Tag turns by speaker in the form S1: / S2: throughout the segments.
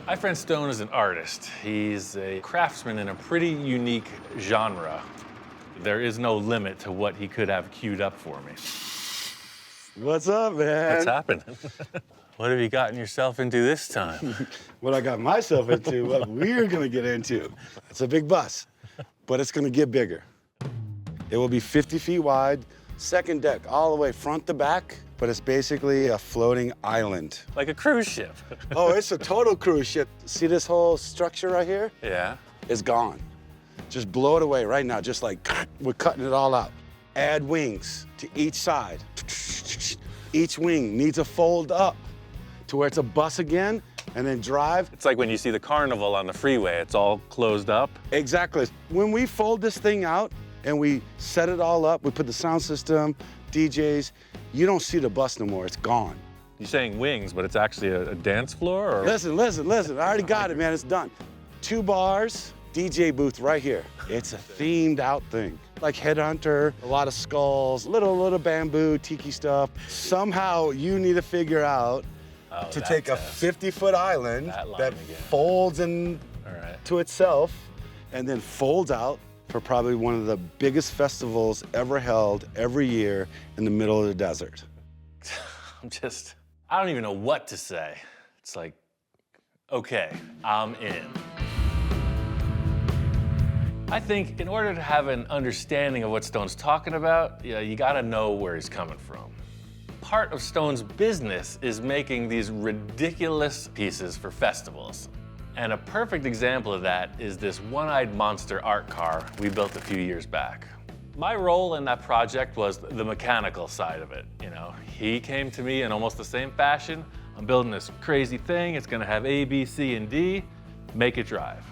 S1: My friend Stone is an artist. He's a craftsman in a pretty unique genre. There is no limit to what he could have queued up for me.
S2: What's up, man?
S1: What's happening? What have you gotten yourself into this time?
S2: What I got myself into, what we're gonna get into. It's a big bus, but it's gonna get bigger. It will be 50 feet wide, second deck all the way front to back, but it's basically a floating island.
S1: Like a cruise ship.
S2: Oh, it's a total cruise ship. See this whole structure right here?
S1: Yeah.
S2: It's gone. Just blow it away right now, just like we're cutting it all out. Add wings to each side. Each wing needs to fold up to where it's a bus again, and then drive.
S1: It's like when you see the carnival on the freeway, it's all closed up.
S2: Exactly. When we fold this thing out and we set it all up, we put the sound system, DJs, you don't see the bus no more, it's gone.
S1: You're saying wings, but it's actually a dance floor? Or?
S2: Listen, I already got it, man, it's done. 2 bars, DJ booth right here. It's a themed out thing. Like Headhunter, a lot of skulls, little bamboo, tiki stuff. Somehow you need to figure out to take a 50-foot island that folds in to itself and then folds out for probably one of the biggest festivals ever held every year in the middle of the desert.
S1: I don't even know what to say. It's like, okay, I'm in. I think in order to have an understanding of what Stone's talking about, you gotta know where he's coming from. Part of Stone's business is making these ridiculous pieces for festivals. And a perfect example of that is this one-eyed monster art car we built a few years back. My role in that project was the mechanical side of it. He came to me in almost the same fashion. I'm building this crazy thing. It's gonna have A, B, C, and D. Make it drive.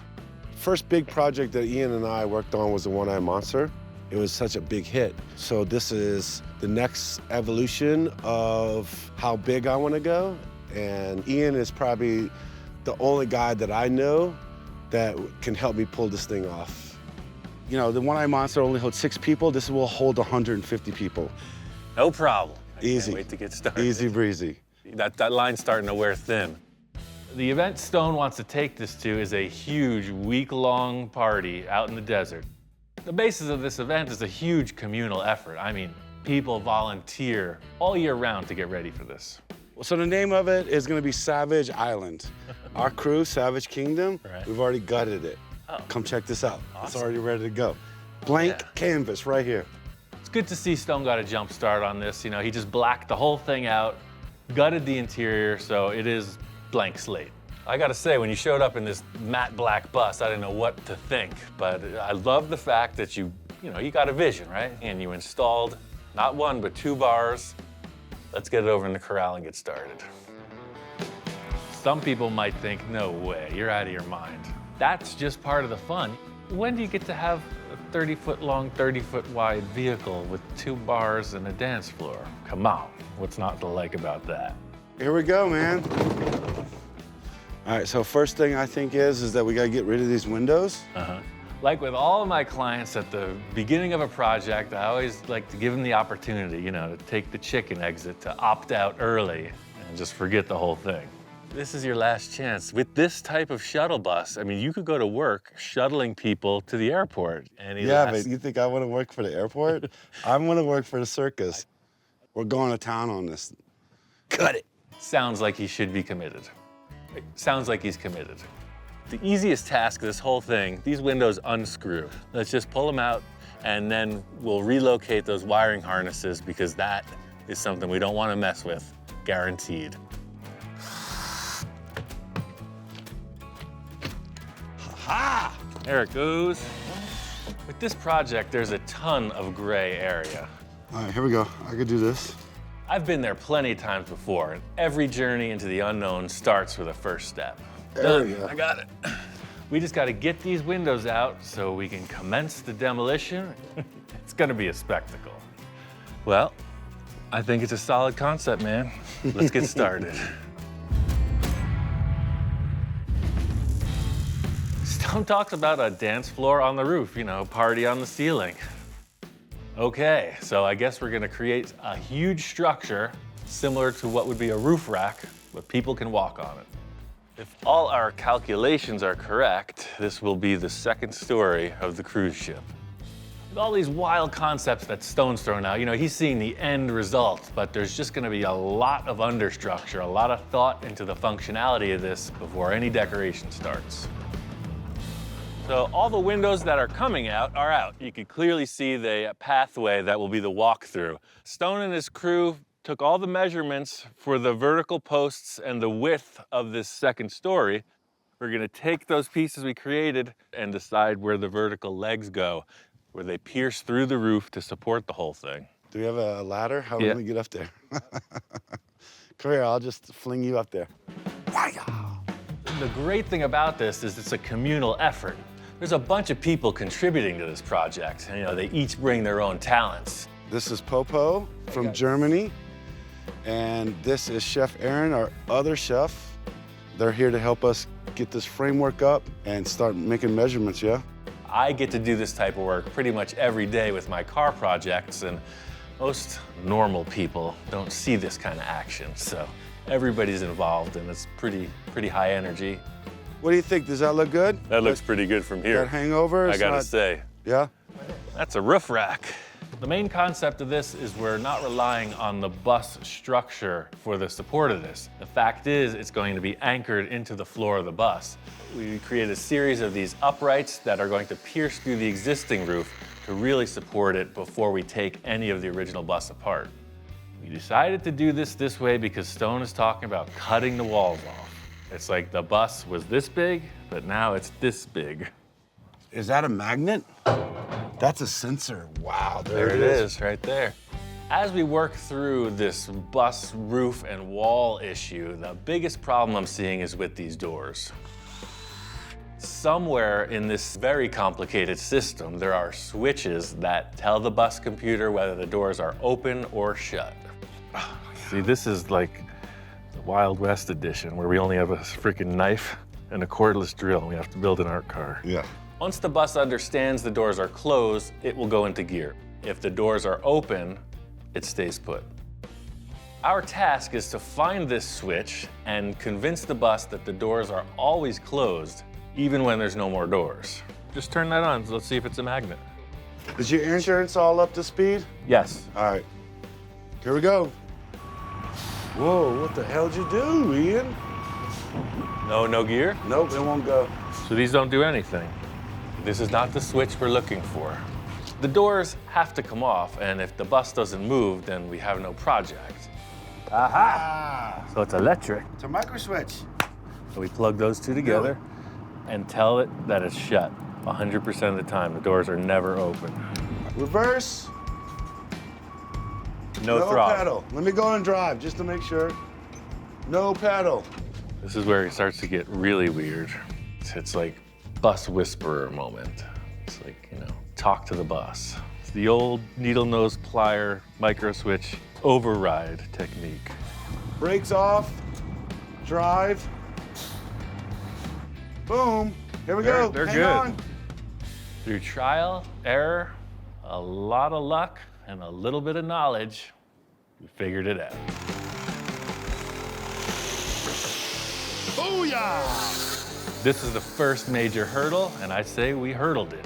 S2: First big project that Ian and I worked on was the One-Eyed Monster. It was such a big hit. So this is the next evolution of how big I want to go. And Ian is probably the only guy that I know that can help me pull this thing off. The One-Eyed Monster only holds 6 people. This will hold 150 people.
S1: No problem.
S2: Easy.
S1: Can't wait to get started.
S2: Easy breezy.
S1: That line's starting to wear thin. The event Stone wants to take this to is a huge week-long party out in the desert. The basis of this event is a huge communal effort. I mean, people volunteer all year round to get ready for this.
S2: So the name of it is going to be Savage Island. Our crew, Savage Kingdom, we've already gutted it. Oh. Come check this out. Awesome. It's already ready to go. Blank canvas right here.
S1: It's good to see Stone got a jump start on this. He just blacked the whole thing out, gutted the interior, so it is blank slate. I gotta say, when you showed up in this matte black bus, I didn't know what to think, but I love the fact that you got a vision, right? And you installed not 1, but 2 bars. Let's get it over in the corral and get started. Some people might think, no way, you're out of your mind. That's just part of the fun. When do you get to have a 30-foot long, 30-foot wide vehicle with 2 bars and a dance floor? Come on, what's not to like about that?
S2: Here we go, man. All right, so first thing I think is that we gotta get rid of these windows.
S1: Like with all of my clients at the beginning of a project, I always like to give them the opportunity, to take the chicken exit, to opt out early and just forget the whole thing. This is your last chance. With this type of shuttle bus, I mean, you could go to work shuttling people to the airport. But
S2: you think I wanna work for the airport? I wanna work for the circus. We're going to town on this. Cut it.
S1: Sounds like he should be committed. Sounds like he's committed. The easiest task of this whole thing, these windows unscrew. Let's just pull them out and then we'll relocate those wiring harnesses because that is something we don't want to mess with, guaranteed.
S2: Ha!
S1: There it goes. With this project, there's a ton of gray area.
S2: All right, here we go. I could do this.
S1: I've been there plenty of times before, and every journey into the unknown starts with a first step.
S2: There we go.
S1: I got it. We just got to get these windows out so we can commence the demolition. It's going to be a spectacle. Well, I think it's a solid concept, man. Let's get started. Stone talks about a dance floor on the roof, party on the ceiling. Okay, so I guess we're gonna create a huge structure similar to what would be a roof rack, but people can walk on it. If all our calculations are correct, this will be the second story of the cruise ship. With all these wild concepts that Stone's thrown out, you know, he's seeing the end result, but there's just gonna be a lot of understructure, a lot of thought into the functionality of this before any decoration starts. So all the windows that are coming out are out. You can clearly see the pathway that will be the walkthrough. Stone and his crew took all the measurements for the vertical posts and the width of this second story. We're gonna take those pieces we created and decide where the vertical legs go, where they pierce through the roof to support the whole thing.
S2: Do we have a ladder? How are we
S1: Yeah.
S2: gonna get up there? Come here, I'll just fling you up there.
S1: The great thing about this is it's a communal effort. There's a bunch of people contributing to this project. You know, they each bring their own talents.
S2: This is Popo from Germany, and this is Chef Aaron, our other chef. They're here to help us get this framework up and start making measurements, yeah?
S1: I get to do this type of work pretty much every day with my car projects, and most normal people don't see this kind of action. So everybody's involved, and it's pretty high energy.
S2: What do you think? Does that look good?
S1: That looks pretty good from here.
S2: That hangover?
S1: I
S2: It's
S1: gotta
S2: not-
S1: say,
S2: Yeah?
S1: that's a roof rack. The main concept of this is we're not relying on the bus structure for the support of this. The fact is, it's going to be anchored into the floor of the bus. We create a series of these uprights that are going to pierce through the existing roof to really support it before we take any of the original bus apart. We decided to do this way because Stone is talking about cutting the walls off. It's like the bus was this big, but now it's this big.
S2: Is that a magnet? That's a sensor. Wow,
S1: There it is, right there. As we work through this bus roof and wall issue, the biggest problem I'm seeing is with these doors. Somewhere in this very complicated system, there are switches that tell the bus computer whether the doors are open or shut. See, this is like the Wild West edition, where we only have a freaking knife and a cordless drill, and we have to build an art car.
S2: Yeah.
S1: Once the bus understands the doors are closed, it will go into gear. If the doors are open, it stays put. Our task is to find this switch and convince the bus that the doors are always closed, even when there's no more doors. Just turn that on, let's see if it's a magnet.
S2: Is your insurance all up to speed?
S1: Yes.
S2: All right. Here we go. Whoa, what the hell did you do, Ian?
S1: No gear?
S2: Nope, it won't go.
S1: So these don't do anything. This is not the switch we're looking for. The doors have to come off, and if the bus doesn't move, then we have no project.
S2: Aha!
S1: So it's electric.
S2: It's a micro switch.
S1: So we plug those two together and tell it that it's shut 100% of the time. The doors are never open.
S2: Reverse.
S1: No
S2: No
S1: throttle.
S2: pedal. Let me go and drive just to make sure. No pedal.
S1: This is where it starts to get really weird. It's like bus whisperer moment. It's like, you know, talk to the bus. It's the old needle nose plier micro switch override technique.
S2: Brakes off. Drive. Boom. Here we go.
S1: They're
S2: Hang
S1: good.
S2: on.
S1: Through trial, error, a lot of luck, and a little bit of knowledge, we figured it out.
S2: Booyah!
S1: This is the first major hurdle, and I say we hurdled it.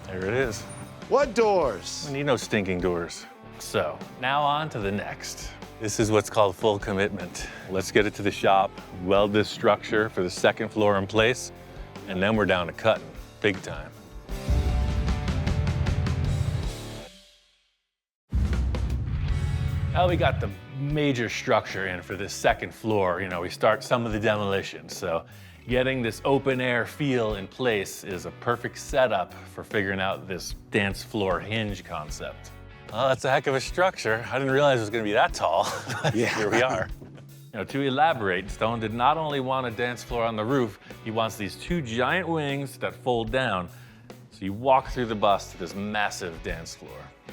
S1: There it is.
S2: What doors?
S1: We need no stinking doors. So, now on to the next. This is what's called full commitment. Let's get it to the shop, weld this structure for the second floor in place, and then we're down to cutting, big time. Now we got the major structure in for this second floor. You know, we start some of the demolition. So getting this open air feel in place is a perfect setup for figuring out this dance floor hinge concept. Oh, that's a heck of a structure. I didn't realize it was gonna be that tall.
S2: Yeah.
S1: Here we are. You know, to elaborate, Stone did not only want a dance floor on the roof, he wants these two giant wings that fold down. So you walk through the bus to this massive dance floor.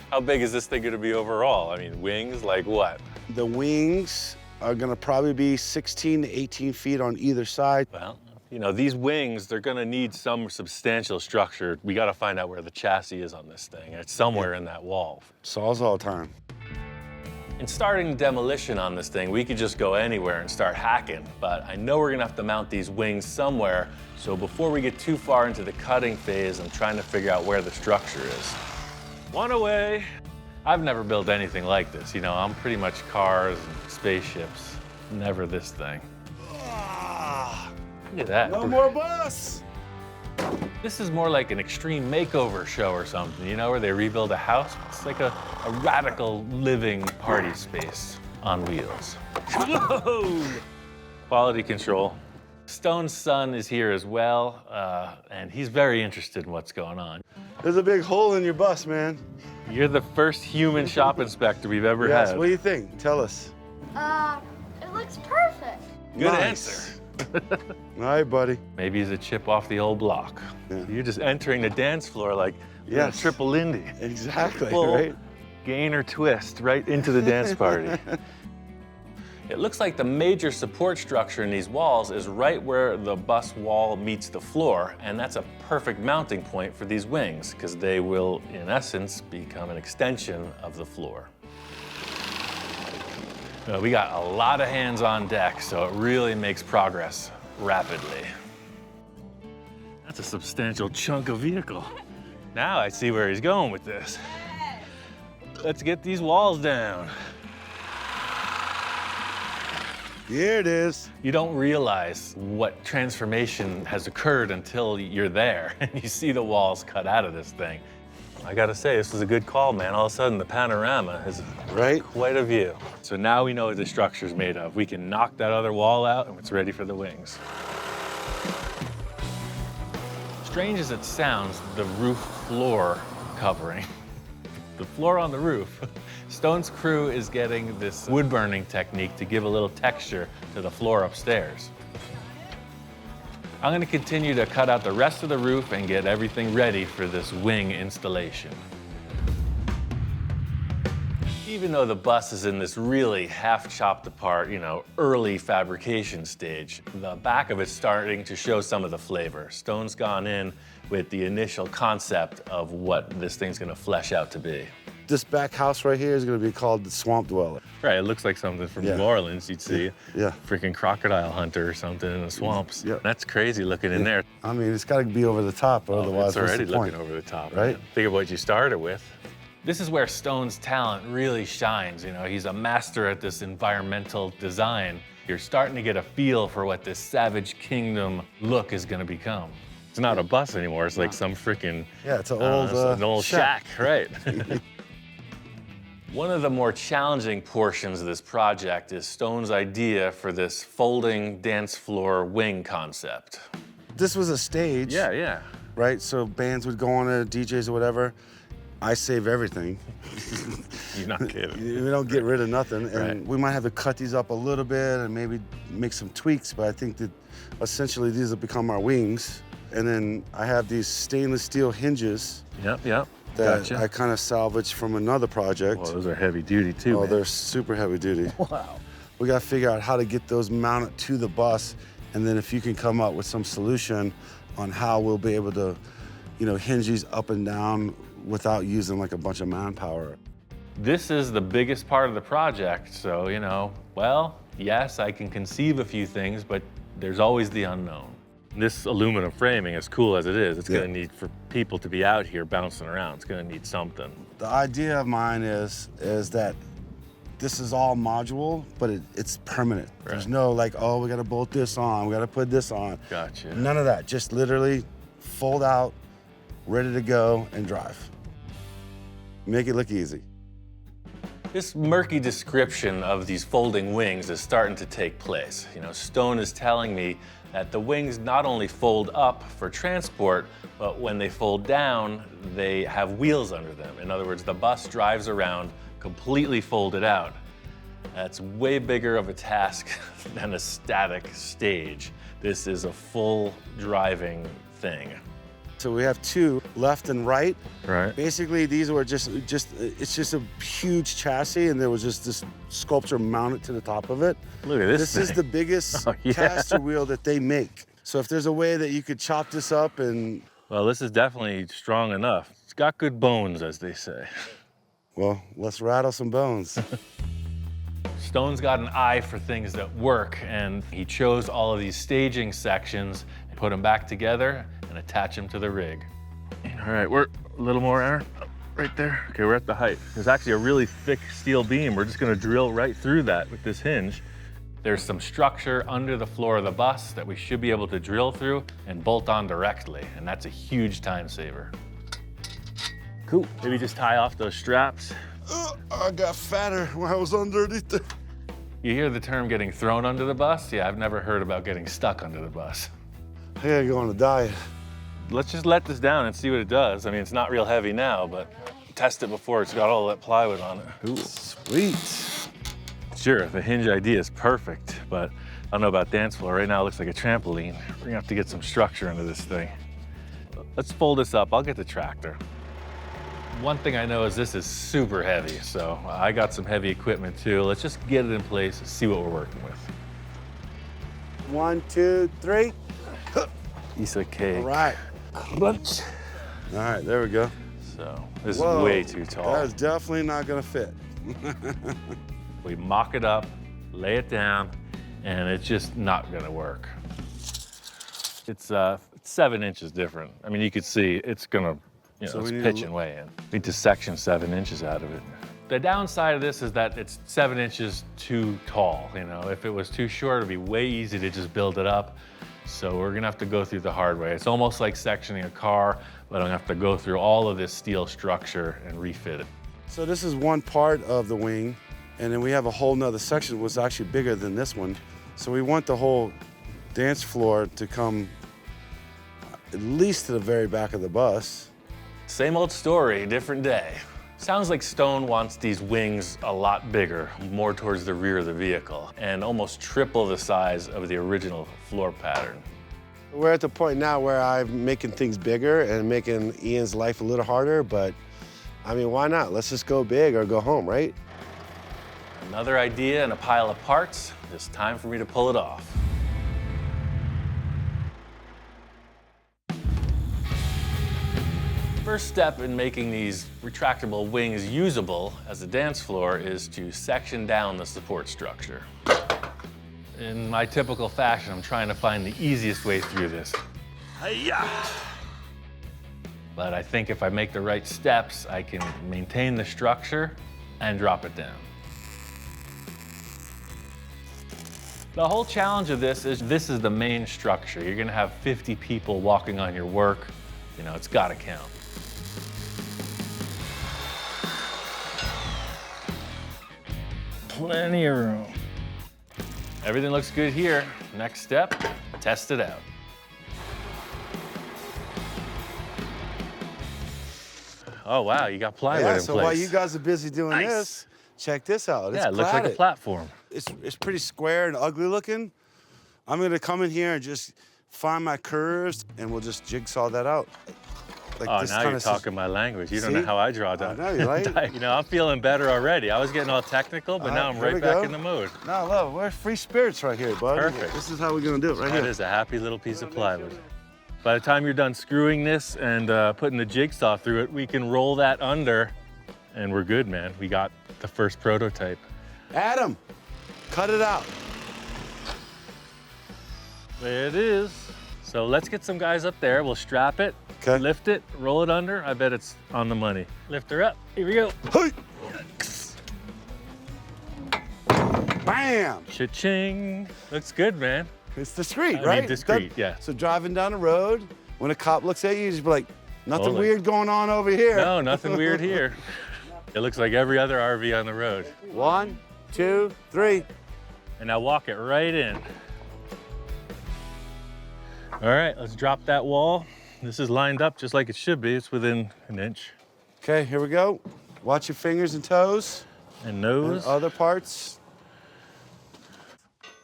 S1: How big is this thing gonna be overall? I mean, wings, like what?
S2: The wings are gonna probably be 16 to 18 feet on either side.
S1: Well, you know, these wings, they're gonna need some substantial structure. We gotta find out where the chassis is on this thing. It's somewhere in that wall.
S2: Saws all the time.
S1: In starting demolition on this thing, we could just go anywhere and start hacking, but I know we're gonna have to mount these wings somewhere, so before we get too far into the cutting phase, I'm trying to figure out where the structure is. One away. I've never built anything like this, you know, I'm pretty much cars and spaceships, never this thing. Look at that.
S2: No more bus!
S1: This is more like an extreme makeover show or something, you know, where they rebuild a house. It's like a radical living party space on wheels. Whoa! Quality control. Stone's son is here as well, and he's very interested in what's going on.
S2: There's a big hole in your bus, man.
S1: You're the first human shop inspector we've ever
S2: Yes,
S1: had.
S2: what do you think? Tell us.
S3: It looks perfect.
S1: Good
S2: Nice.
S1: answer.
S2: All right, buddy.
S1: Maybe he's a chip off the old block.
S2: Yeah.
S1: You're just entering the dance floor like you're in a
S2: Yes.
S1: triple Lindy.
S2: Exactly,
S1: Full
S2: right?
S1: gain or twist right into the dance party. It looks like the major support structure in these walls is right where the bus wall meets the floor, and that's a perfect mounting point for these wings, because they will, in essence, become an extension of the floor. We got a lot of hands on deck, so it really makes progress rapidly. That's a substantial chunk of vehicle. Now I see where he's going with this. Let's get these walls down.
S2: Here it is.
S1: You don't realize what transformation has occurred until you're there and you see the walls cut out of this thing. I gotta say, this was a good call, man. All of a sudden, the panorama is
S2: Right?
S1: quite a view. So now we know what the structure's made of. We can knock that other wall out and it's ready for the wings. Strange as it sounds, the roof floor covering, the floor on the roof, Stone's crew is getting this wood burning technique to give a little texture to the floor upstairs. I'm gonna continue to cut out the rest of the roof and get everything ready for this wing installation. Even though the bus is in this really half chopped apart, you know, early fabrication stage, the back of it's starting to show some of the flavor. Stone's gone in with the initial concept of what this thing's gonna flesh out to be.
S2: This back house right here is gonna be called the Swamp Dweller.
S1: Right, it looks like something from
S2: Yeah.
S1: New Orleans. You'd see
S2: Yeah.
S1: freaking crocodile hunter or something in the swamps.
S2: Yeah.
S1: That's crazy looking in there.
S2: I mean, it's gotta be over the top,
S1: Oh,
S2: otherwise
S1: it's
S2: what's
S1: already
S2: the point?
S1: looking over the top,
S2: Right?
S1: man. Think of what you started with. This is where Stone's talent really shines. You know, he's a master at this environmental design. You're starting to get a feel for what this Savage Kingdom look is gonna become. It's not a bus anymore. It's like some freaking
S2: Yeah, it's an
S1: I don't
S2: old,
S1: know, it's an old shack, right?
S2: shack.
S1: One of the more challenging portions of this project is Stone's idea for this folding dance floor wing concept.
S2: This was a stage.
S1: Yeah.
S2: Right? So bands would go on it, DJs or whatever. I save everything.
S1: You're not kidding.
S2: We don't get rid of nothing. And
S1: Right.
S2: we might have to cut these up a little bit and maybe make some tweaks, but I think that essentially these have become our wings. And then I have these stainless steel hinges
S1: Yep.
S2: that
S1: Gotcha.
S2: I kind of salvaged from another project.
S1: Well, those are heavy duty too,
S2: Oh,
S1: man.
S2: they're super heavy duty.
S1: Wow.
S2: We got to figure out how to get those mounted to the bus, and then if you can come up with some solution on how we'll be able to, you know, hinge these up and down without using like a bunch of manpower.
S1: This is the biggest part of the project, so, you know, well, yes, I can conceive a few things, but there's always the unknown. This aluminum framing, as cool as it is, it's
S2: Yeah.
S1: gonna need for people to be out here bouncing around. It's gonna need something.
S2: The idea of mine is that this is all module, but it's permanent. There's
S1: Right.
S2: no like, oh, we got to bolt this on, we got to put this on.
S1: Gotcha.
S2: None of that. Just literally fold out, ready to go, and drive. Make it look easy.
S1: This murky description of these folding wings is starting to take place. You know, Stone is telling me that the wings not only fold up for transport, but when they fold down, they have wheels under them. In other words, the bus drives around completely folded out. That's way bigger of a task than a static stage. This is a full driving thing.
S2: So we have two, left and right.
S1: Right.
S2: Basically, these were it's just a huge chassis, and there was just this sculpture mounted to the top of it.
S1: Look at this
S2: This is
S1: thing.
S2: the biggest
S1: Oh, yeah.
S2: caster wheel that they make. So if there's a way that you could chop this up and,
S1: Well, this is definitely strong enough. It's got good bones, as they say.
S2: well, let's rattle some bones.
S1: Stone's got an eye for things that work, and he chose all of these staging sections and put them back together and attach them to the rig. All right, we're a little more, Aaron. Right there. Okay, we're at the height. There's actually a really thick steel beam. We're just gonna drill right through that with this hinge. There's some structure under the floor of the bus that we should be able to drill through and bolt on directly, and that's a huge time saver. Cool. Maybe just tie off those straps.
S2: I got fatter when I was underneath it.
S1: You hear the term getting thrown under the bus? Yeah, I've never heard about getting stuck under the bus.
S2: I gotta go on a diet.
S1: Let's just let this down and see what it does. I mean, it's not real heavy now, but test it before it's got all that plywood on it. Ooh.
S2: Sweet.
S1: Sure, the hinge idea is perfect, but I don't know about dance floor. Right now it looks like a trampoline. We're gonna have to get some structure into this thing. Let's fold this up. I'll get the tractor. One thing I know is this is super heavy, so I got some heavy equipment too. Let's just get it in place and see what we're working with.
S2: 1, 2, 3.
S1: Piece of cake.
S2: All right.
S1: Crunch.
S2: All right, there we go.
S1: So this
S2: Whoa,
S1: is way too tall.
S2: That is definitely not gonna fit.
S1: We mock it up, lay it down, and it's just not gonna work. It's 7 inches different. I mean, you could see it's gonna,
S2: So
S1: it's
S2: we need to
S1: pitching way in. We need to section 7 inches out of it. The downside of this is that it's 7 inches too tall. If it was too short, it'd be way easy to just build it up. So we're gonna have to go through the hard way. It's almost like sectioning a car, but I'm gonna have to go through all of this steel structure and refit it.
S2: So this is one part of the wing, and then we have a whole nother section that was actually bigger than this one. So we want the whole dance floor to come at least to the very back of the bus.
S1: Same old story, different day. Sounds like Stone wants these wings a lot bigger, more towards the rear of the vehicle, and almost triple the size of the original floor pattern.
S4: We're at the point now where I'm making things bigger and making Ian's life a little harder, but I mean, why not? Let's just go big or go home, right?
S1: Another idea and a pile of parts. It's time for me to pull it off. First step in making these retractable wings usable as a dance floor is to section down the support structure. In my typical fashion, I'm trying to find the easiest way through this. Hi-ya! But I think if I make the right steps, I can maintain the structure and drop it down. The whole challenge of this is the main structure. You're gonna have 50 people walking on your work. It's gotta count. Plenty of room. Everything looks good here. Next step, test it out. Oh, wow, you got plywood in place.
S4: So while you guys are busy doing
S1: Nice.
S4: this, check this out.
S1: Yeah, it looks like a platform.
S2: It's pretty square and ugly looking. I'm gonna come in here and just find my curves, and we'll just jigsaw that out. Like
S1: Oh,
S2: this
S1: now
S2: kinda
S1: you're talking my language. You don't know
S2: See?
S1: how I draw that.
S2: I know, you're right.
S1: I'm feeling better already. I was getting all technical, but now I'm
S2: here
S1: right
S2: we
S1: back
S2: go.
S1: in the mood.
S2: No, love, we're free spirits right here, bud.
S1: Perfect.
S2: This is how we're gonna do it right
S1: That
S2: here.
S1: is a happy little piece of plywood. By the time you're done screwing this and putting the jigsaw through it, we can roll that under, and we're good, man. We got the first prototype.
S2: Adam, cut it out.
S1: There it is. So let's get some guys up there. We'll strap it,
S2: Okay.
S1: lift it, roll it under. I bet it's on the money. Lift her up. Here we go.
S2: Hey! Bam!
S1: Cha-ching. Looks good, man.
S2: It's discreet,
S1: I mean,
S2: right?
S1: discreet, yeah.
S2: So driving down the road, when a cop looks at you, you just be like, nothing
S1: Totally.
S2: weird going on over here.
S1: No, nothing weird here. It looks like every other RV on the road.
S2: 1, 2, 3.
S1: And now walk it right in. All right, let's drop that wall. This is lined up just like it should be. It's within an inch.
S2: Okay, here we go. Watch your fingers and toes.
S1: And
S2: And
S1: nose.
S2: other parts.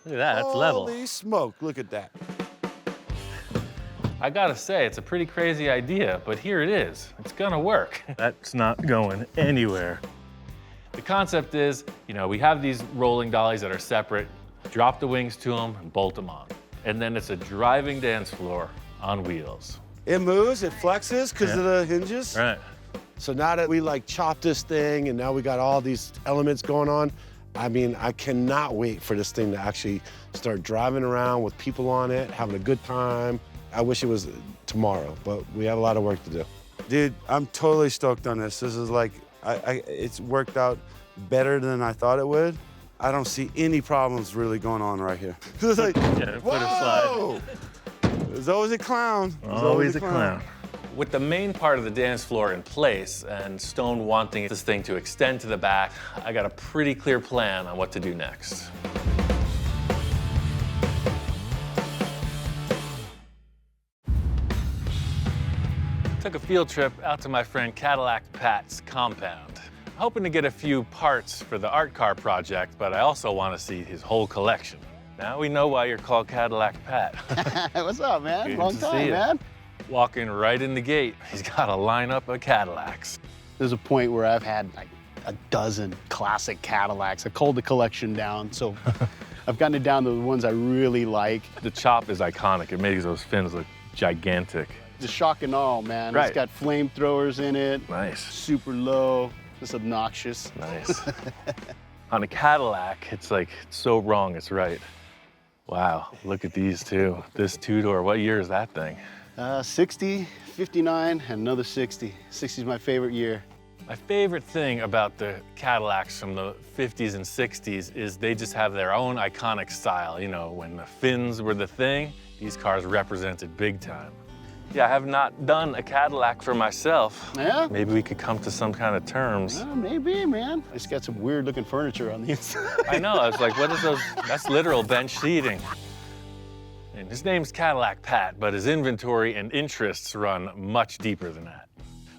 S1: Look at that, that's level.
S2: Holy smoke, look at that.
S1: I gotta say, it's a pretty crazy idea, but here it is. It's gonna work. That's not going anywhere. The concept is, we have these rolling dollies that are separate. Drop the wings to them and bolt them on. And then it's a driving dance floor on wheels.
S2: It moves, it flexes because of the hinges.
S1: Right.
S4: So now that we like chopped this thing and now we got all these elements going on, I mean, I cannot wait for this thing to actually start driving around with people on it, having a good time. I wish it was tomorrow, but we have a lot of work to do.
S2: Dude, I'm totally stoked on this. This is like, it's worked out better than I thought it would. I don't see any problems really going on right here. It's like,
S1: Yeah, put a slide.
S2: whoa! There's always a clown. There's
S1: Always a clown. With the main part of the dance floor in place and Stone wanting this thing to extend to the back, I got a pretty clear plan on what to do next. Took a field trip out to my friend Cadillac Pat's compound. Hoping to get a few parts for the art car project, but I also want to see his whole collection. Now we know why you're called Cadillac Pat.
S5: What's up, man?
S1: Good
S5: Long
S1: to see
S5: time,
S1: ya.
S5: man.
S1: Walking right in the gate, he's got a lineup of Cadillacs.
S5: There's a point where I've had like a dozen classic Cadillacs. I culled the collection down, so I've gotten it down to the ones I really like.
S1: The chop is iconic. It makes those fins look gigantic.
S5: The shock and all, man.
S1: Right.
S5: It's got flamethrowers in it,
S1: Nice,
S5: super low, it's obnoxious.
S1: nice. On a Cadillac, it's like, it's so wrong, it's right. Wow, look at these two. This two-door, what year is that thing?
S5: 60, 59, and another 60. 60 is my favorite year.
S1: My favorite thing about the Cadillacs from the 50s and 60s is they just have their own iconic style. You know, when the fins were the thing, these cars represented big time. Yeah, I have not done a Cadillac for myself.
S5: Yeah?
S1: Maybe we could come to some kind of terms.
S5: Maybe, man. It's got some weird looking furniture on the inside.
S1: I know, I was like, what is those? That's literal bench seating. And his name's Cadillac Pat, but his inventory and interests run much deeper than that.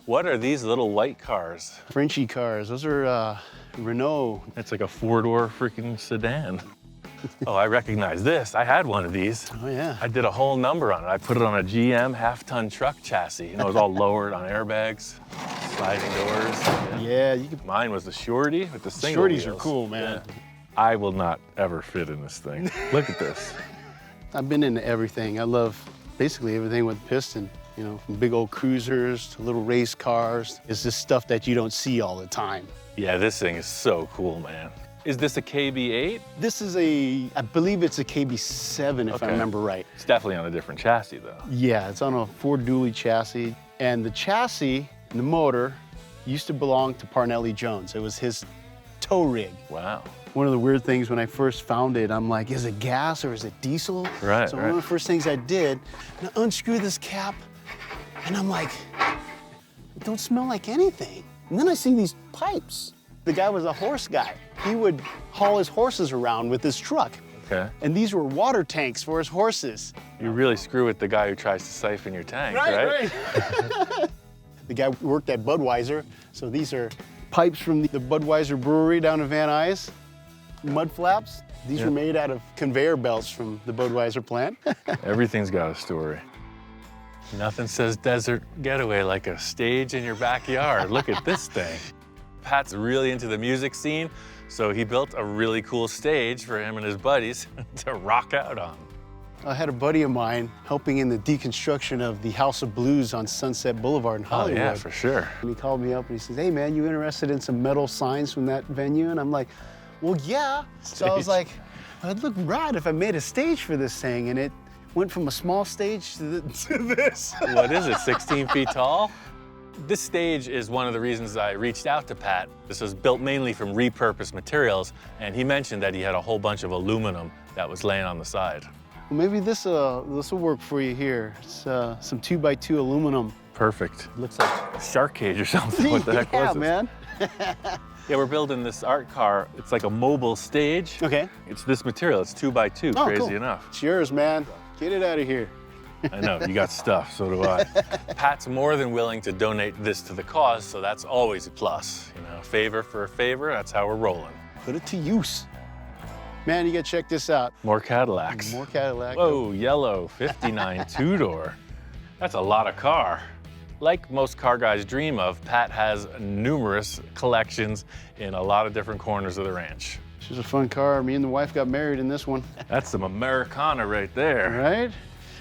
S1: What are these little white cars?
S5: Frenchy cars, those are Renault.
S1: It's like a four-door freaking sedan. Oh, I recognize this. I had one of these.
S5: Oh, yeah.
S1: I did a whole number on it. I put it on a GM half-ton truck chassis. You know, it was all lowered on airbags, sliding doors.
S5: Yeah, you can.
S1: Mine was the Shorty with the single
S5: Shorties are
S1: wheels.
S5: cool, man.
S1: Yeah. I will not ever fit in this thing. Look at this.
S5: I've been into everything. I love basically everything with piston, you know, from big old cruisers to little race cars. It's just stuff that you don't see all the time.
S1: Yeah, this thing is so cool, man. Is this a KB8?
S5: This is I believe it's a KB7 if I
S1: Okay.
S5: remember right.
S1: It's definitely on a different chassis, though.
S5: Yeah, it's on a Ford dually chassis. And the chassis and the motor used to belong to Parnelli Jones. It was his tow rig.
S1: Wow.
S5: One of the weird things when I first found it, I'm like, is it gas or is it diesel?
S1: Right,
S5: So one of the first things I did, I unscrewed this cap, and I'm like, it don't smell like anything. And then I see these pipes. The guy was a horse guy. He would haul his horses around with his truck.
S1: Okay.
S5: And these were water tanks for his horses.
S1: You really screw with the guy who tries to siphon your tank, right?
S5: The guy worked at Budweiser, so these are pipes from the Budweiser brewery down in Van Nuys. Mud flaps. These were made out of conveyor belts from the Budweiser plant.
S1: Everything's got a story. Nothing says desert getaway like a stage in your backyard. Look at this thing. Pat's really into the music scene, so he built a really cool stage for him and his buddies to rock out on.
S5: I had a buddy of mine helping in the deconstruction of the House of Blues on Sunset Boulevard in
S1: Oh,
S5: Hollywood.
S1: yeah, for sure.
S5: And he called me up and he says, hey man, you interested in some metal signs from that venue? And I'm like, well, yeah. So I was
S1: Stage.
S5: like, well, it'd look rad if I made a stage for this thing. And it went from a small stage to this.
S1: What is it, 16 feet tall? This stage is one of the reasons I reached out to Pat. This was built mainly from repurposed materials, and he mentioned that he had a whole bunch of aluminum that was laying on the side.
S5: Well, maybe this will work for you here. It's some 2x2 aluminum.
S1: Perfect.
S5: Looks like
S1: Shark cage or something. What the heck was
S5: yeah,
S1: this?
S5: man.
S1: Yeah, we're building this art car. It's like a mobile stage.
S5: Okay.
S1: It's this material. It's 2x2,
S5: Oh,
S1: crazy
S5: cool.
S1: enough.
S5: It's yours, man. Get it out of here.
S1: I know, you got stuff, so do I. Pat's more than willing to donate this to the cause, so that's always a plus. You know, favor for a favor, that's how we're rolling.
S5: Put it to use. Man, you gotta check this out.
S1: More Cadillacs.
S5: More Cadillac.
S1: Whoa, yellow, 59 two-door. That's a lot of car. Like most car guys dream of, Pat has numerous collections in a lot of different corners of the ranch.
S5: She's a fun car. Me and the wife got married in this one.
S1: That's some Americana right there.
S5: Right?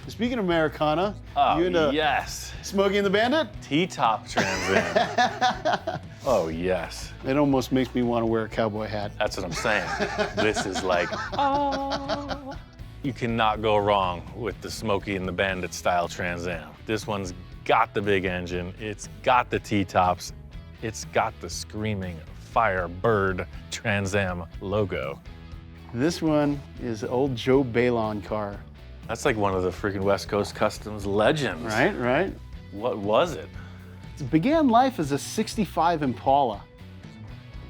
S5: Speaking of Americana,
S1: Oh,
S5: you into
S1: yes.
S5: Smokey and the Bandit?
S1: T-top Trans Am. Oh, yes.
S5: It almost makes me want to wear a cowboy hat.
S1: That's what I'm saying. This is like, oh. You cannot go wrong with the Smokey and the Bandit style Trans Am. This one's got the big engine, it's got the T-tops, it's got the screaming Firebird Trans Am logo.
S5: This one is old Joe Balon car.
S1: That's like one of the freaking West Coast Customs legends.
S5: Right, right.
S1: What was it?
S5: It began life as a '65 Impala.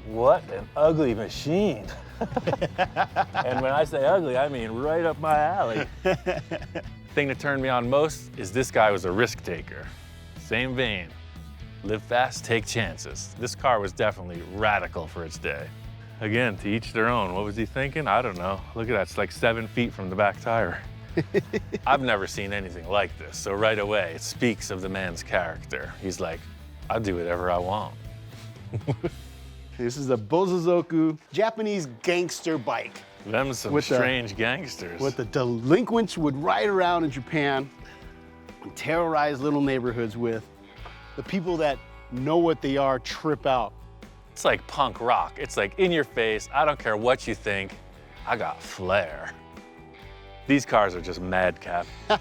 S1: What an ugly machine. And when I say ugly, I mean right up my alley. Thing that turned me on most is this guy was a risk taker. Same vein. Live fast, take chances. This car was definitely radical for its day. Again, to each their own. What was he thinking? I don't know. Look at that, it's like 7 feet from the back tire. I've never seen anything like this, so right away, it speaks of the man's character. He's like, I'll do whatever I want.
S5: This is a Bozozoku Japanese gangster bike.
S1: Them some
S5: With the-
S1: strange gangsters.
S5: What the delinquents would ride around in Japan and terrorize little neighborhoods with. The people that know what they are trip out.
S1: It's like punk rock. It's like in your face, I don't care what you think, I got flair. These cars are just madcap. A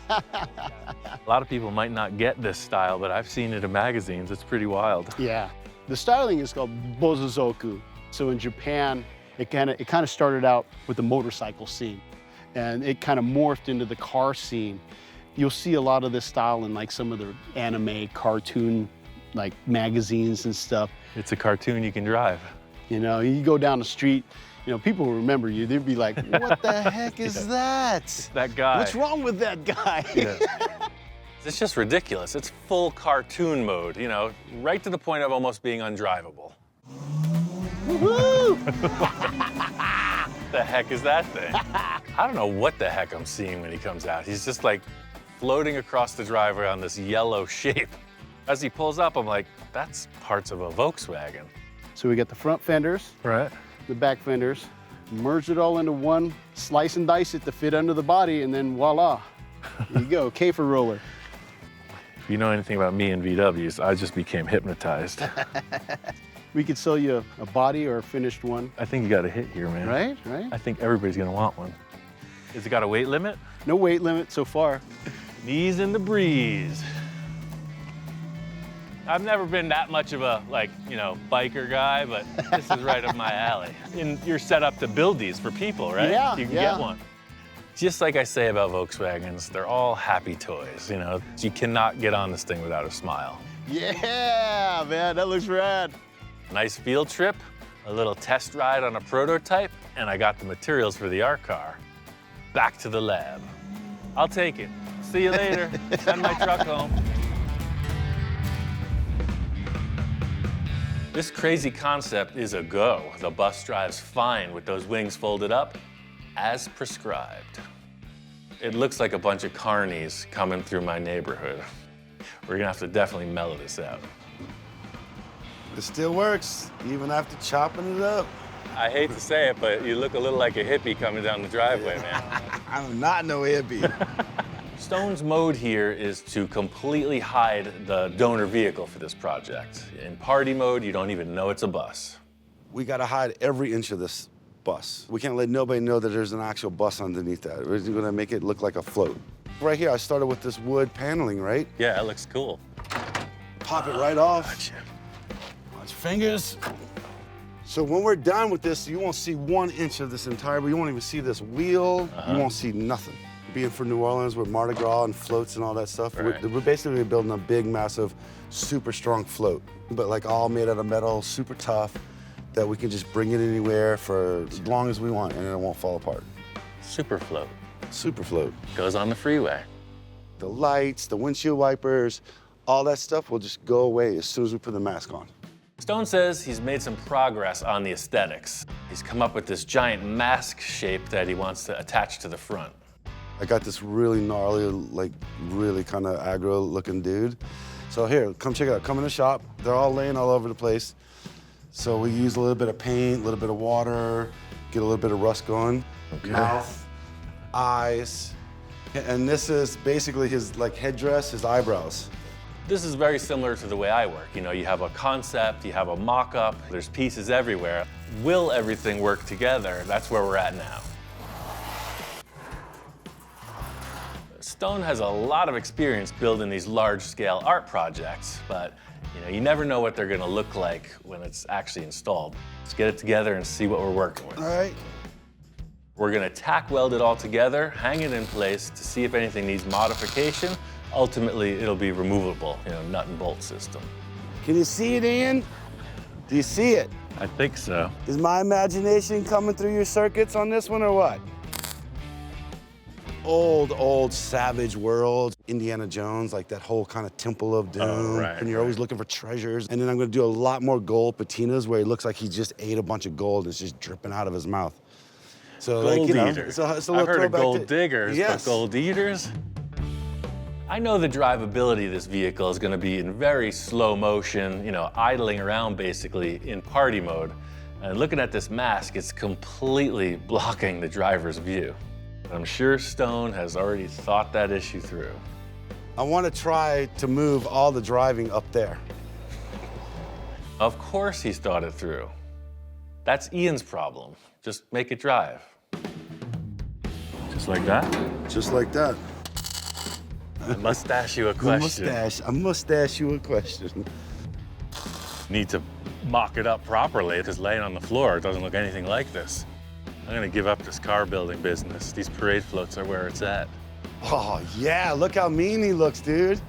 S1: lot of people might not get this style, but I've seen it in magazines. It's pretty wild.
S5: Yeah. The styling is called Bozozoku. So in Japan, it kind of started out with the motorcycle scene, and it kind of morphed into the car scene. You'll see a lot of this style in like some of the anime cartoon like magazines and stuff.
S1: It's a cartoon you can drive.
S5: You know, you go down the street, you know, people will remember you. They'd be like, what the heck is that?
S1: That guy.
S5: What's wrong with that guy?
S1: Yeah. It's just ridiculous. It's full cartoon mode, you know, right to the point of almost being undrivable.
S5: Woo-hoo!
S1: The heck is that thing? I don't know what the heck I'm seeing when he comes out. He's just like floating across the driveway on this yellow shape. As he pulls up, I'm like, that's parts of a Volkswagen.
S5: So we got the front fenders,
S1: Right.
S5: the back fenders, merge it all into one, slice and dice it to fit under the body, and then voila. There you go, K for roller.
S1: If you know anything about me and VWs, I just became hypnotized.
S5: We could sell you a body or a finished one.
S1: I think you got a hit here, man.
S5: Right, right.
S1: I think everybody's gonna want one. Has it got a weight limit?
S5: No weight limit so far.
S1: Knees in the breeze. I've never been that much of a, like, you know, biker guy, but this is right up my alley. And you're set up to build these for people, right?
S5: Yeah,
S1: You can
S5: yeah.
S1: get one. Just like I say about Volkswagens, they're all happy toys, you know? You cannot get on this thing without a smile.
S5: Yeah, man, that looks rad.
S1: Nice field trip, a little test ride on a prototype, and I got the materials for the art car. Back to the lab. I'll take it. See you later. Send my truck home. This crazy concept is a go. The bus drives fine with those wings folded up, as prescribed. It looks like a bunch of carnies coming through my neighborhood. We're gonna have to definitely mellow this out.
S4: It still works, even after chopping it up.
S1: I hate to say it, but you look a little like a hippie coming down the driveway, man.
S4: I'm not no hippie.
S1: Stone's mode here is to completely hide the donor vehicle for this project. In party mode, you don't even know it's a bus.
S2: We gotta hide every inch of this bus. We can't let nobody know that there's an actual bus underneath that. We're gonna make it look like a float. Right here, I started with this wood paneling, right?
S1: Yeah, it looks cool.
S2: Pop it right off.
S1: Gotcha.
S2: Watch fingers. So when we're done with this, you won't see 1 inch of this entire, you won't even see this wheel. You won't see nothing. Being from New Orleans with Mardi Gras and floats and all that stuff,
S1: Right.
S2: we're basically building a big, massive, super strong float, but like all made out of metal, super tough, that we can just bring it anywhere for as long as we want and it won't fall apart.
S1: Super float.
S2: Super float.
S1: Goes on the freeway.
S2: The lights, the windshield wipers, all that stuff will just go away as soon as we put the mask on.
S1: Stone says he's made some progress on the aesthetics. He's come up with this giant mask shape that he wants to attach to the front.
S2: I got this really gnarly, like really kind of aggro looking dude. So here, come check it out. Come in the shop. They're all laying all over the place. So we use a little bit of paint, a little bit of water, get a little bit of rust going.
S1: Okay.
S2: Mouth, eyes, And this is basically his like headdress, his eyebrows.
S1: This is very similar to the way I work. You know, you have a concept, you have a mock-up, there's pieces everywhere. Will everything work together? That's where we're at now. Stone has a lot of experience building these large-scale art projects, but you know, you never know what they're gonna look like when it's actually installed. Let's get it together and see what we're working with.
S2: All right.
S1: We're gonna tack weld it all together, hang it in place to see if anything needs modification. Ultimately, it'll be removable, you know, nut and bolt system.
S2: Can you see it, Ian? Do you see it?
S1: I think so.
S2: Is my imagination coming through your circuits on this one or what? Old Savage World, Indiana Jones, like that whole kind of Temple of Doom.
S1: Oh, right,
S2: and you're always looking for treasures. And then I'm gonna do a lot more gold patinas where he looks like he just ate a bunch of gold and it's just dripping out of his mouth. So
S1: Gold
S2: like, you know,
S1: eater.
S2: it's a little
S1: I've heard of
S2: throwback
S1: gold
S2: to-
S1: diggers,
S2: Yes.
S1: but gold eaters? I know the drivability of this vehicle is going to be in very slow motion, you know, idling around basically in party mode. And looking at this mask, it's completely blocking the driver's view. I'm sure Stone has already thought that issue through.
S2: I want to try to move all the driving up there.
S1: Of course he's thought it through. That's Ian's problem. Just make it drive. Just like that?
S2: Just like that.
S1: I must ask you a question.
S2: I must ask you a question.
S1: Need to mock it up properly because laying on the floor it doesn't look anything like this. I'm gonna give up this car building business. These parade floats are where it's at.
S2: Oh yeah, look how mean he looks, dude.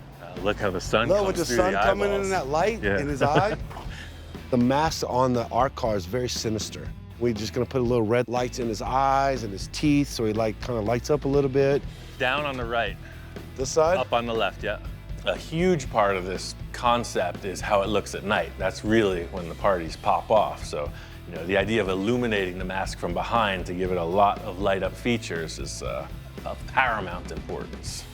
S1: Look how the sun
S2: Look,
S1: comes
S2: with the
S1: through
S2: sun
S1: the
S2: coming in
S1: eyeballs.
S2: and that light
S1: Yeah.
S2: in his eye.
S4: The mask on the art car is very sinister. We're just gonna put a little red lights in his eyes and his teeth so he like kind of lights up a little bit.
S1: Down on the right,
S2: This side?
S1: up on the left, yeah. A huge part of this concept is how it looks at night. That's really when the parties pop off. So, you know, the idea of illuminating the mask from behind to give it a lot of light up features is of paramount importance.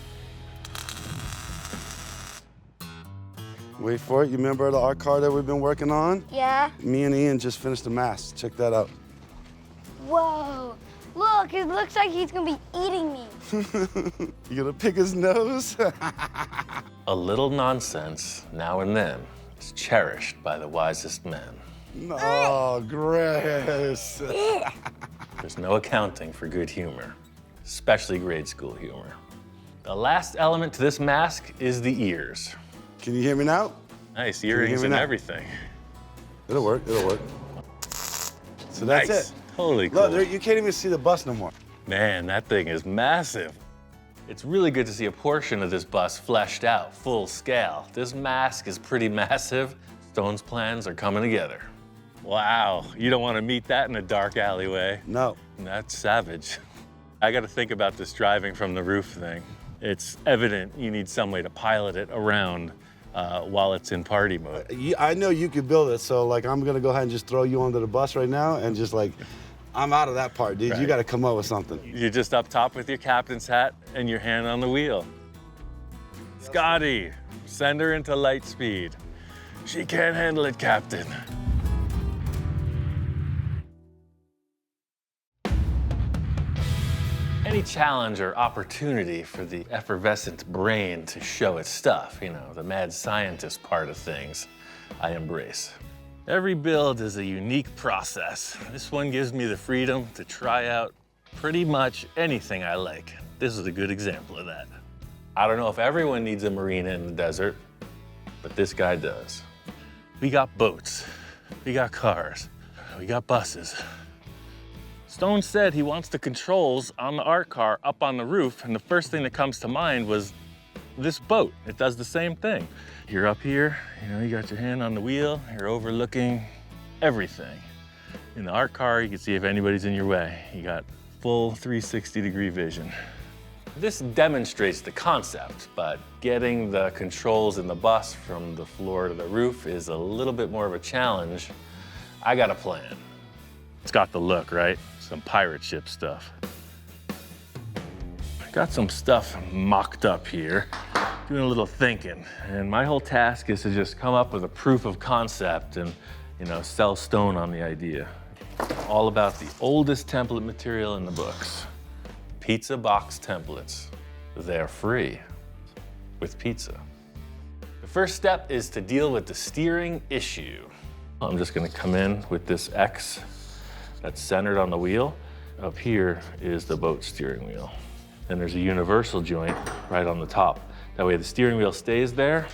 S2: Wait for it. You remember the art car that we've been working on?
S3: Yeah.
S2: Me and Ian just finished the mask. Check that out.
S3: Whoa. Look, it looks like he's gonna be eating me.
S2: You gonna pick his nose?
S1: A little nonsense now and then is cherished by the wisest men.
S2: Oh, gross.
S1: There's no accounting for good humor, especially grade school humor. The last element to this mask is the ears.
S2: Can you hear me now?
S1: Nice
S2: you hear
S1: earrings
S2: me
S1: and
S2: now?
S1: everything.
S2: It'll work, it'll work. So that's
S1: Nice.
S2: it.
S1: Totally cool.
S2: Look, there, you can't even see the bus no more.
S1: Man, that thing is massive. It's really good to see a portion of this bus fleshed out, full scale. This mask is pretty massive. Stone's plans are coming together. Wow, you don't want to meet that in a dark alleyway.
S2: No.
S1: That's savage. I got to think about this driving from the roof thing. It's evident you need some way to pilot it around while it's in party mode.
S2: I know you could build it, so like I'm gonna go ahead and just throw you onto the bus right now and just like, I'm out of that part, dude. You
S1: Right.
S2: gotta come up with something.
S1: You're just up top with your captain's hat and your hand on the wheel. Scotty, send her into light speed. She can't handle it, Captain. Any challenge or opportunity for the effervescent brain to show its stuff, you know, the mad scientist part of things, I embrace. Every build is a unique process. This one gives me the freedom to try out pretty much anything I like. This is a good example of that. I don't know if everyone needs a marina in the desert, but this guy does. We got boats, we got cars, we got buses. Stone said he wants the controls on the art car up on the roof, and the first thing that comes to mind was this boat. It does the same thing. You're up here, you know, you got your hand on the wheel, you're overlooking everything. In the art car, you can see if anybody's in your way. You got full 360-degree vision. This demonstrates the concept, but getting the controls in the bus from the floor to the roof is a little bit more of a challenge. I got a plan. It's got the look, right? Some pirate ship stuff. Got some stuff mocked up here, doing a little thinking. And my whole task is to just come up with a proof of concept and, you know, sell Stone on the idea. All about the oldest template material in the books. Pizza box templates. they're free with pizza. The first step is to deal with the steering issue. I'm just gonna come in with this X that's centered on the wheel. Up here is the boat steering wheel. And there's a universal joint right on the top. That way the steering wheel stays there,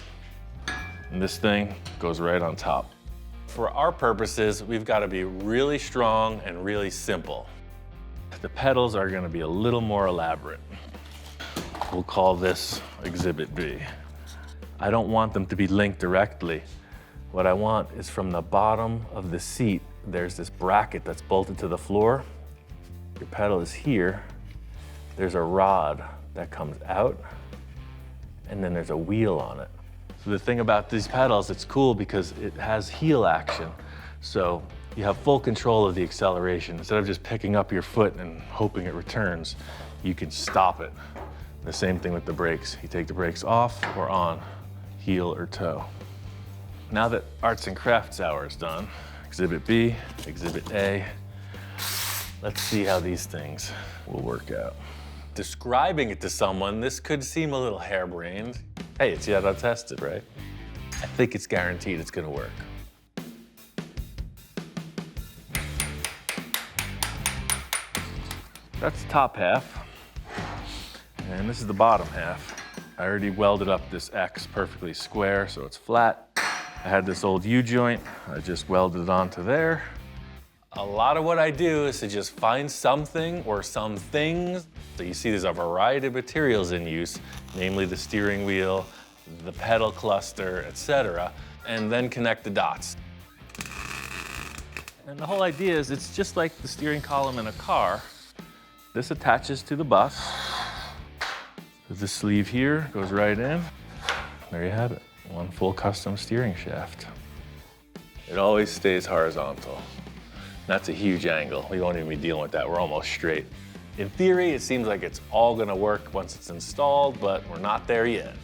S1: and this thing goes right on top. For our purposes, we've got to be really strong and really simple. The pedals are going to be a little more elaborate. We'll call this Exhibit B. I don't want them to be linked directly. What I want is from the bottom of the seat, there's this bracket that's bolted to the floor. Your pedal is here. There's a rod that comes out, and then there's a wheel on it. So the thing about these pedals, it's cool because it has heel action. So you have full control of the acceleration. Instead of just picking up your foot and hoping it returns, you can stop it. The same thing with the brakes. You take the brakes off or on, heel or toe. Now that Arts and Crafts Hour is done, Exhibit B, Exhibit A, let's see how these things will work out. Describing it to someone, this could seem a little harebrained. Hey, it's yet untested, right? I think it's guaranteed it's gonna work. That's the top half, and this is the bottom half. I already welded up this X perfectly square, so it's flat. I had this old U-joint, I just welded it onto there. A lot of what I do is to just find something or some things. So you see there's a variety of materials in use, namely the steering wheel, the pedal cluster, etc., and then connect the dots. And the whole idea is it's just like the steering column in a car. This attaches to the bus. The sleeve here goes right in. There you have it, one full custom steering shaft. It always stays horizontal. That's a huge angle. We won't even be dealing with that. We're almost straight. In theory, it seems like it's all gonna work once it's installed, but we're not there yet.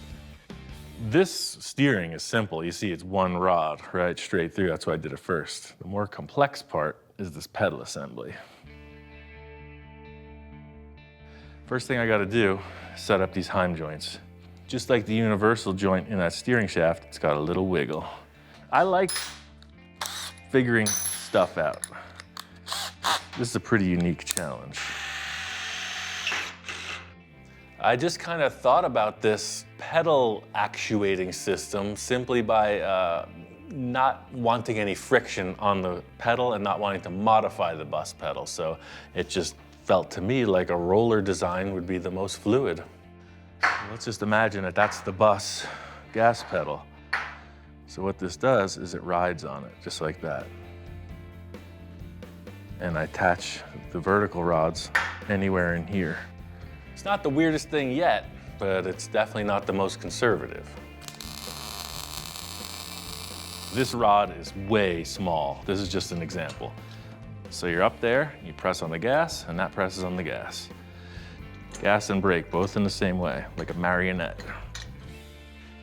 S1: This steering is simple. You see it's one rod right straight through. That's why I did it first. The more complex part is this pedal assembly. First thing I gotta do is set up these Heim joints. Just like the universal joint in that steering shaft, it's got a little wiggle. I like figuring stuff out. This is a pretty unique challenge. I just kind of thought about this pedal actuating system simply by not wanting any friction on the pedal and not wanting to modify the bus pedal. So it just felt to me like a roller design would be the most fluid. Let's just imagine that that's the bus gas pedal. So what this does is it rides on it, just like that. And I attach the vertical rods anywhere in here. It's not the weirdest thing yet, but it's definitely not the most conservative. This rod is way small. This is just an example. So you're up there, you press on the gas, and that presses on the gas. Gas and brake, both in the same way, like a marionette.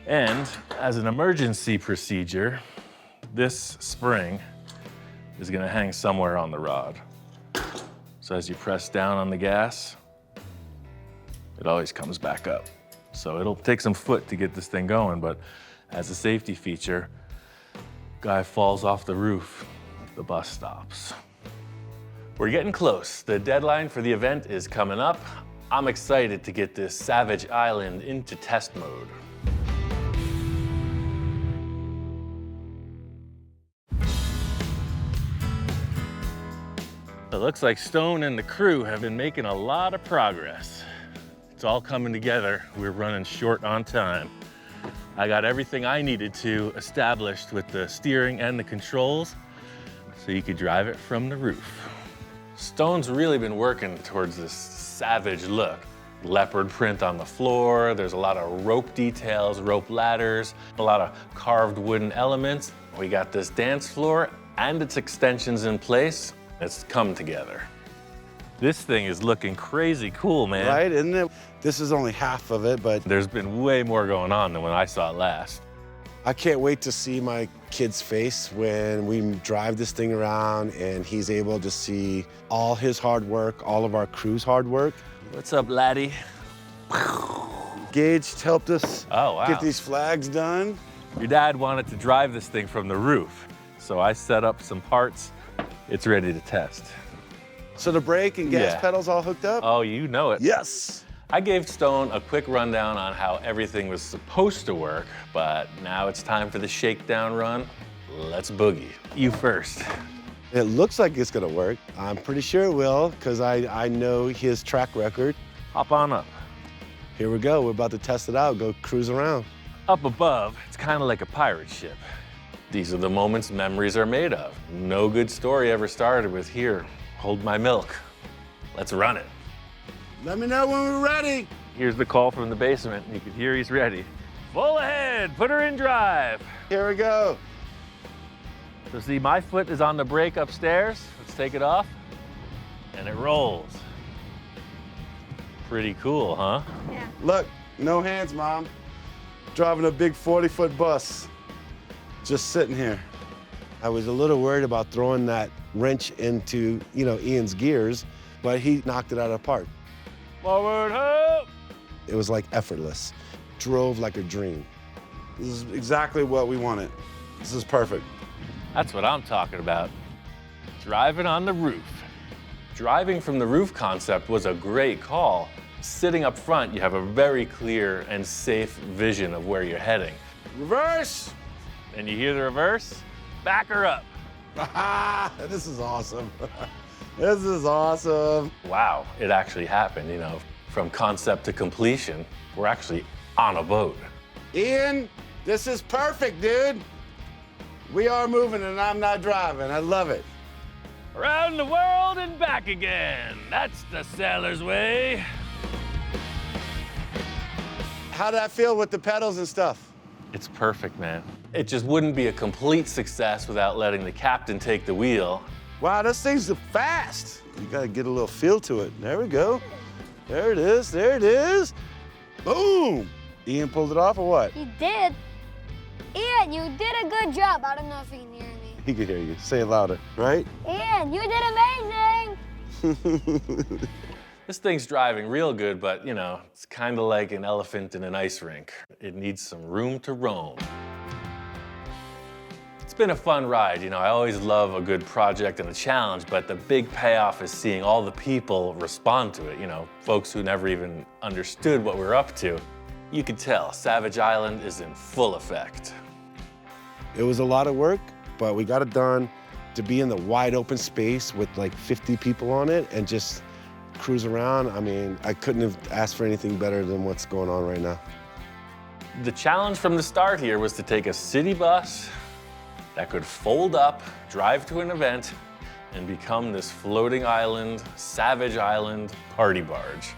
S1: And as an emergency procedure, this spring is gonna hang somewhere on the rod. So as you press down on the gas, it always comes back up. So it'll take some foot to get this thing going, but as a safety feature, guy falls off the roof, the bus stops. We're getting close. The deadline for the event is coming up. I'm excited to get this Savage Island into test mode. It looks like Stone and the crew have been making a lot of progress. It's all coming together. We're running short on time. I got everything I needed to established with the steering and the controls so you could drive it from the roof. Stone's really been working towards this savage look. Leopard print on the floor, there's a lot of rope details, rope ladders, a lot of carved wooden elements. We got this dance floor and its extensions in place. It's come together. This thing is looking crazy cool, man.
S2: Right, isn't it? This is only half of it, but
S1: There's been way more going on than when I saw it last.
S4: I can't wait to see my kid's face when we drive this thing around and he's able to see all his hard work, all of our crew's hard work.
S1: What's up, laddie?
S2: Gage helped us
S1: Oh, wow.
S2: get these flags done.
S1: Your dad wanted to drive this thing from the roof, so I set up some parts. It's ready to test.
S2: So the brake and gas
S1: Yeah.
S2: pedals all hooked up?
S1: Oh, you know it.
S2: Yes.
S1: I gave Stone a quick rundown on how everything was supposed to work, but now it's time for the shakedown run. Let's boogie. You first.
S4: It looks like it's gonna work. I'm pretty sure it will, because I know his track record.
S1: Hop on up.
S4: Here we go, we're about to test it out, go cruise around.
S1: Up above, it's kind of like a pirate ship. These are the moments memories are made of. No good story ever started with, here, hold my milk. Let's run it.
S2: Let me know when we're ready.
S1: Here's the call from the basement. You can hear he's ready. Full ahead, put her in drive.
S2: Here we go.
S1: So see, my foot is on the brake upstairs. Let's take it off, and it rolls. Pretty cool, huh?
S3: Yeah.
S2: Look, no hands, Mom. Driving a big 40-foot bus. Just sitting here.
S4: I was a little worried about throwing that wrench into, Ian's gears, but he knocked it out of the park.
S1: Forward, hope.
S4: It was like effortless. Drove like a dream.
S2: This is exactly what we wanted. This is perfect.
S1: That's what I'm talking about. Driving on the roof. Driving from the roof concept was a great call. Sitting up front, you have a very clear and safe vision of where you're heading.
S2: Reverse!
S1: And you hear the reverse? Back her up.
S2: This is awesome. This is awesome.
S1: Wow, it actually happened, from concept to completion. We're actually on a boat.
S2: Ian, this is perfect, dude. We are moving and I'm not driving. I love it.
S1: Around the world and back again. That's the sailor's way.
S2: How'd that feel with the pedals and stuff?
S1: It's perfect, man. It just wouldn't be a complete success without letting the captain take the wheel.
S2: Wow, this thing's fast. You gotta get a little feel to it. There we go. There it is, there it is. Boom! Ian pulled it off or what?
S3: He did. Ian, you did a good job. I don't know if he can hear me.
S2: He could hear you. Say it louder, right?
S3: Ian, you did amazing.
S1: This thing's driving real good, but it's kind of like an elephant in an ice rink. It needs some room to roam. It's been a fun ride. I always love a good project and a challenge, but the big payoff is seeing all the people respond to it. Folks who never even understood what we're up to. You can tell Savage Island is in full effect.
S4: It was a lot of work, but we got it done. To be in the wide open space with like 50 people on it and just cruise around, I couldn't have asked for anything better than what's going on right now.
S1: The challenge from the start here was to take a city bus that could fold up, drive to an event, and become this floating island, Savage Island party barge.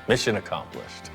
S1: Mission accomplished.